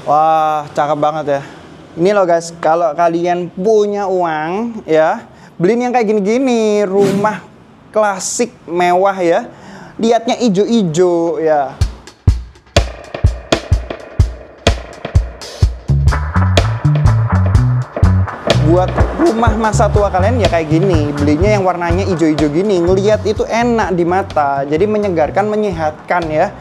Wah, cakep banget ya. Ini loh guys, kalau kalian punya uang ya, beliin yang kayak gini-gini, rumah klasik mewah ya. Lihatnya ijo-ijo ya. Buat rumah masa tua kalian ya kayak gini, belinya yang warnanya ijo-ijo gini, ngelihat itu enak di mata, jadi menyegarkan, menyehatkan ya.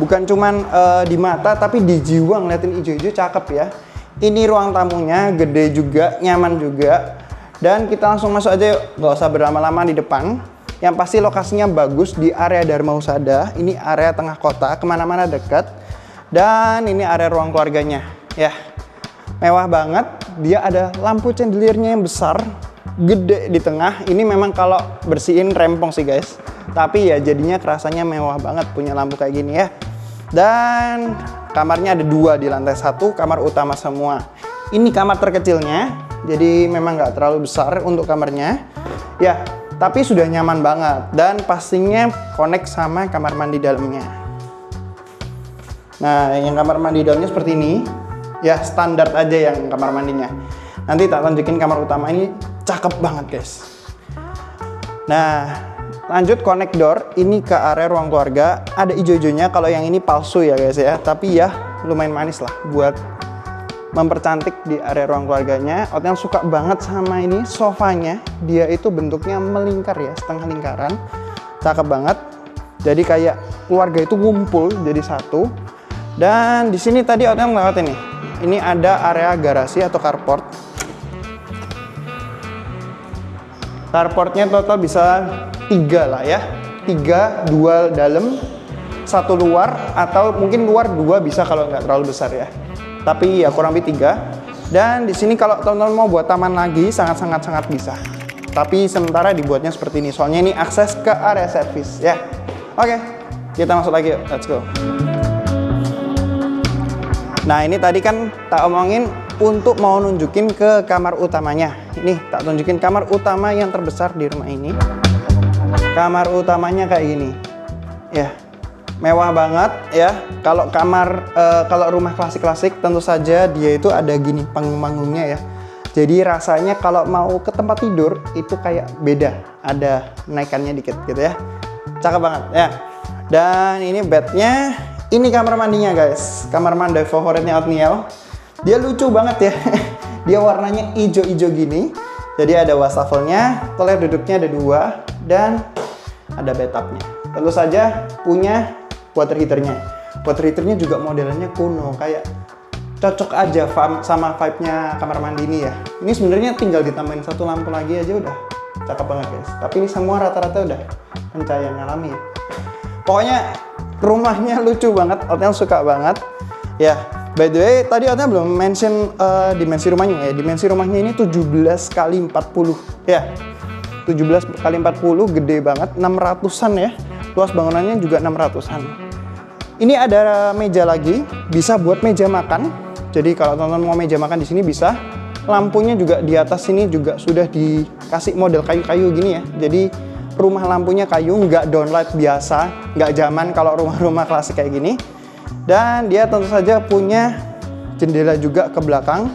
Bukan cuman di mata tapi di jiwa ngeliatin ijo-ijo cakep ya. Ini ruang tamunya, gede juga, nyaman juga. Dan kita langsung masuk aja yuk, nggak usah berlama-lama di depan. Yang pasti lokasinya bagus di area Dharma Husada. Ini area tengah kota, kemana-mana dekat. Dan ini area ruang keluarganya ya. Mewah banget, dia ada lampu chandeliernya yang besar, gede di tengah. Ini memang kalau bersihin rempong sih guys. Tapi ya jadinya kerasanya mewah banget punya lampu kayak gini ya. Dan kamarnya ada 2 di lantai 1, kamar utama semua. Ini kamar terkecilnya, jadi memang nggak terlalu besar untuk kamarnya. Ya, tapi sudah nyaman banget. Dan pastinya connect sama kamar mandi dalamnya. Nah, yang kamar mandi dalamnya seperti ini. Ya, standar aja yang kamar mandinya. Nanti tak tunjukin kamar utama ini cakep banget guys. Nah, lanjut connect door. Ini ke area ruang keluarga. Ada ijo-ijonya, kalau yang ini palsu ya guys ya. Tapi ya lumayan manis lah buat mempercantik di area ruang keluarganya. Otnya suka banget sama ini sofanya. Dia itu bentuknya melingkar ya, setengah lingkaran. Cakep banget. Jadi kayak keluarga itu ngumpul jadi satu. Dan di sini tadi Otnya melewat ini. Ini ada area garasi atau carport. Carportnya total bisa 3 lah ya. 3, 2 dalam, 1 luar, atau mungkin luar 2 bisa kalau nggak terlalu besar ya. Tapi ya kurang lebih 3. Dan di sini kalau teman-teman mau buat taman lagi sangat bisa. Tapi sementara dibuatnya seperti ini. Soalnya ini akses ke area servis ya. Oke, kita masuk lagi yuk. Let's go. Nah ini tadi kan tak omongin untuk mau nunjukin ke kamar utamanya. Ini tak tunjukin kamar utama yang terbesar di rumah ini. Kamar utamanya kayak gini. Ya, mewah banget ya. Kalau kalau rumah klasik-klasik tentu saja dia itu ada gini panggung-panggungnya ya. Jadi rasanya kalau mau ke tempat tidur itu kayak beda. Ada naikannya dikit gitu ya. Cakep banget ya. Dan ini bednya. Ini kamar mandinya guys, kamar mandi favoritnya Otniel. Dia lucu banget ya, dia warnanya hijau-hijau gini. Jadi ada wastafelnya, toilet duduknya ada 2, dan ada bathtubnya. Tentu saja punya water heaternya. Water heaternya juga modelnya kuno, kayak cocok aja sama vibe-nya kamar mandi ini ya. Ini sebenarnya tinggal ditambahin 1 lampu lagi aja udah cakep banget guys. Tapi ini semua rata-rata udah pencahayaan alami ya. Pokoknya rumahnya lucu banget, Otnya suka banget. Ya, by the way, tadi Otnya belum mention dimensi rumahnya ya. Dimensi rumahnya ini 17 kali 40 ya. 17 kali 40 gede banget, 600-an ya. Luas bangunannya juga 600-an. Ini ada meja lagi, bisa buat meja makan. Jadi kalau teman-teman mau meja makan di sini bisa. Lampunya juga di atas sini juga sudah dikasih model kayu-kayu gini ya. Jadi rumah lampunya kayu, nggak downlight biasa, nggak zaman kalau rumah-rumah klasik kayak gini. Dan dia tentu saja punya jendela juga ke belakang.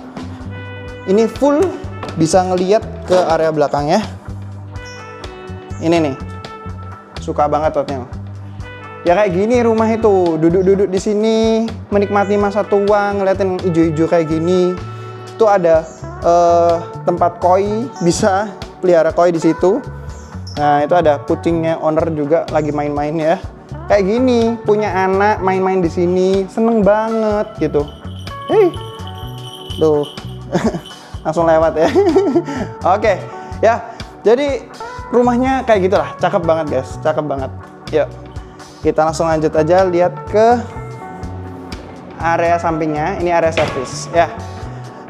Ini full bisa ngeliat ke area belakang ya. Ini nih, suka banget Otnya. Ya kayak gini rumah itu, duduk-duduk di sini, menikmati masa tua, ngeliatin hijau-hijau kayak gini. Itu ada tempat koi, bisa pelihara koi di situ. Nah itu ada kucingnya owner juga lagi main-main ya. Kayak gini, punya anak main-main di sini, seneng banget gitu. Hei, tuh, langsung lewat ya. Oke, ya. Jadi rumahnya kayak gitulah, cakep banget guys, cakep banget. Yuk, kita langsung lanjut aja lihat ke area sampingnya. Ini area servis ya.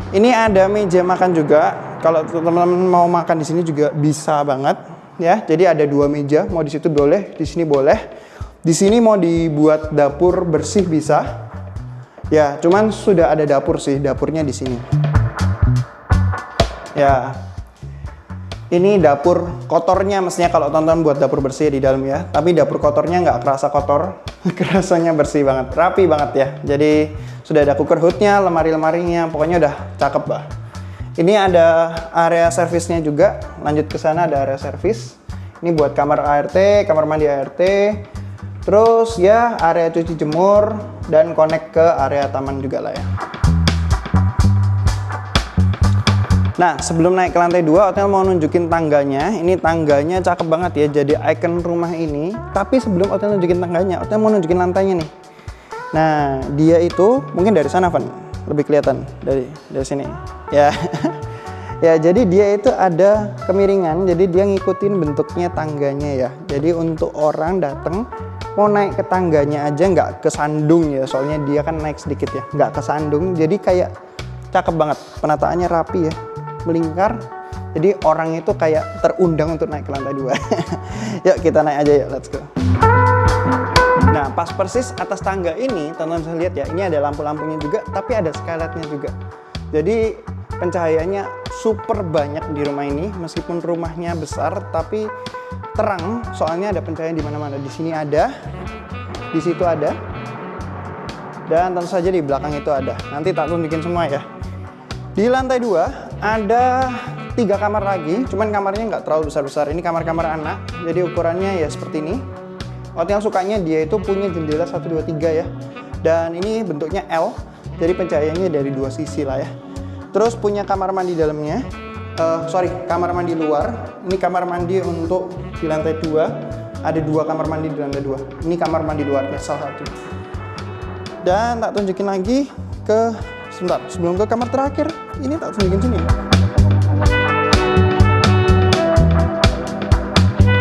Ini ada meja makan juga. Kalau teman-teman mau makan di sini juga bisa banget. Ya, jadi ada 2 meja, mau di situ boleh, di sini boleh. Di sini mau dibuat dapur bersih bisa. Ya, cuman sudah ada dapur sih, dapurnya di sini. Ya. Ini dapur kotornya, mestinya kalau teman-teman buat dapur bersih di dalam ya. Tapi dapur kotornya nggak kerasa kotor. Kerasanya bersih banget, rapi banget ya. Jadi sudah ada cooker hoodnya, lemari-lemarinya, pokoknya udah cakep bah. Ini ada area servisnya juga. Lanjut ke sana ada area servis. Ini buat kamar ART, kamar mandi ART. Terus ya area cuci jemur dan connect ke area taman juga lah ya. Nah, sebelum naik ke lantai 2, hotel mau nunjukin tangganya. Ini tangganya cakep banget ya, jadi icon rumah ini. Tapi sebelum hotel nunjukin tangganya, hotel mau nunjukin lantainya nih. Nah, dia itu mungkin dari sana, Van, lebih kelihatan dari sini. Ya, ya jadi dia itu ada kemiringan, jadi dia ngikutin bentuknya tangganya ya. Jadi untuk orang datang mau naik ke tangganya aja nggak kesandung ya, soalnya dia kan naik sedikit ya, nggak kesandung. Jadi kayak cakep banget, penataannya rapi ya. Melingkar, jadi orang itu kayak terundang untuk naik ke lantai 2. Yuk kita naik aja yuk, let's go. Nah, pas persis atas tangga ini, teman-teman bisa lihat ya, ini ada lampu-lampunya juga, tapi ada skylightnya juga. Jadi pencahayaannya super banyak di rumah ini, meskipun rumahnya besar, tapi terang, soalnya ada pencahayaan di mana-mana. Di sini ada, di situ ada, dan tentu saja di belakang itu ada. Nanti tak tunjukin semua ya. Di lantai 2 ada 3 kamar lagi, cuman kamarnya nggak terlalu besar-besar. Ini kamar-kamar anak, jadi ukurannya ya seperti ini. Hotel sukanya dia itu punya jendela 1, 2, 3 ya. Dan ini bentuknya L, jadi pencahayaannya dari 2 sisi lah ya. Terus punya kamar mandi dalamnya, kamar mandi luar. Ini kamar mandi untuk di lantai 2. Ada 2 kamar mandi di lantai 2. Ini kamar mandi luarnya salah satu. Dan tak tunjukin lagi ke sebentar, sebelum ke kamar terakhir, ini tak tunjukin sini.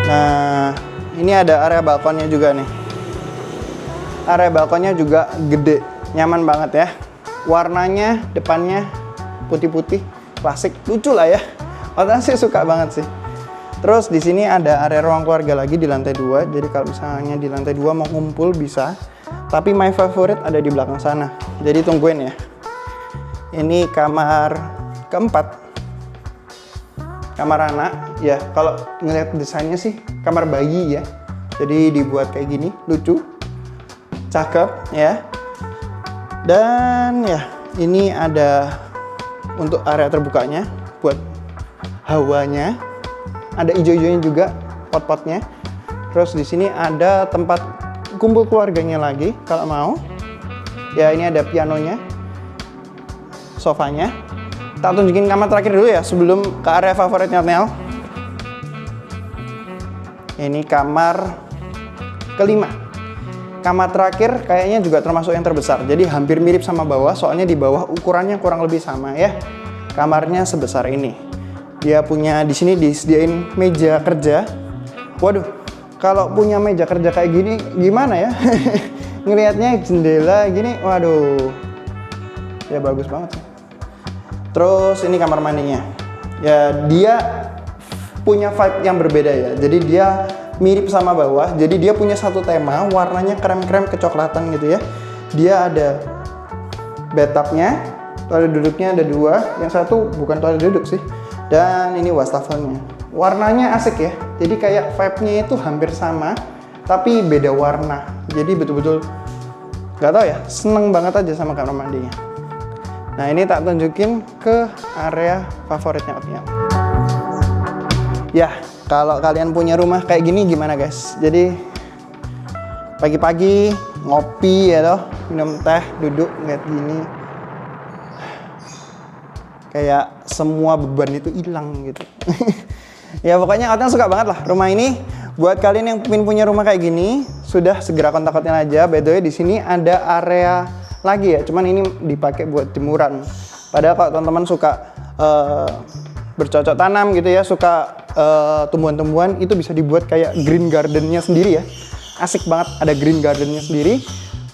Nah, ini ada area balkonnya juga nih. Area balkonnya juga gede, nyaman banget ya. Warnanya depannya putih-putih, klasik, lucu lah ya. Hotel sih suka banget sih. Terus di sini ada area ruang keluarga lagi di lantai 2. Jadi kalau misalnya di lantai 2 mau ngumpul bisa. Tapi my favorite ada di belakang sana. Jadi tungguin ya. Ini kamar keempat, kamar anak ya. Kalau ngeliat desainnya sih kamar bayi ya, jadi dibuat kayak gini, lucu, cakep ya. Dan ya ini ada untuk area terbukanya buat hawanya, ada ijo-ijonya juga, pot-potnya. Terus di sini ada tempat kumpul keluarganya lagi kalau mau ya. Ini ada pianonya, sofanya. Tak tunjukin kamar terakhir dulu ya sebelum ke area favoritnya hotel. Ini kamar kelima. Kamar terakhir kayaknya juga termasuk yang terbesar. Jadi hampir mirip sama bawah, soalnya di bawah ukurannya kurang lebih sama ya. Kamarnya sebesar ini. Dia punya di sini disediain meja kerja. Waduh, kalau punya meja kerja kayak gini gimana ya? Ngelihatnya jendela gini, waduh. Ya bagus banget sih. Terus ini kamar mandinya. Ya dia punya vibe yang berbeda ya. Jadi dia mirip sama bawah. Jadi dia punya satu tema, warnanya krem-krem kecoklatan gitu ya. Dia ada bathtubnya, toilet duduknya ada 2. Yang satu bukan toilet duduk sih. Dan ini wastafelnya. Warnanya asik ya. Jadi kayak vibe-nya itu hampir sama, tapi beda warna. Jadi betul-betul nggak tahu ya, seneng banget aja sama kamar mandinya. Nah ini tak tunjukin ke area favoritnya hotel. Ya, kalau kalian punya rumah kayak gini gimana guys? Jadi pagi-pagi ngopi ya toh, minum teh, duduk ngeliat gini, kayak semua beban itu hilang gitu. Ya pokoknya hotel suka banget lah rumah ini. Buat kalian yang ingin punya rumah kayak gini, sudah segera kontak hotel aja. By the way di sini ada area lagi ya, cuman ini dipakai buat jemuran. Padahal kalau teman-teman suka bercocok tanam gitu ya, suka tumbuhan-tumbuhan, itu bisa dibuat kayak green gardennya sendiri ya. Asik banget, ada green gardennya sendiri.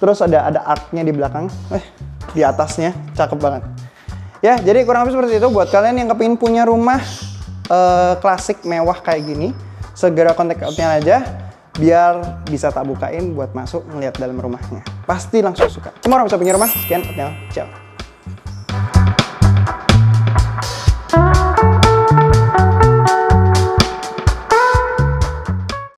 Terus ada artnya di belakang, di atasnya, cakep banget. Ya, jadi kurang lebih seperti itu. Buat kalian yang kepingin punya rumah klasik mewah kayak gini, segera kontak hotel aja. Biar bisa tak bukain buat masuk ngeliat dalam rumahnya. Pasti langsung suka. Semua orang bisa punya rumah. Sekian, hotel. Ciao.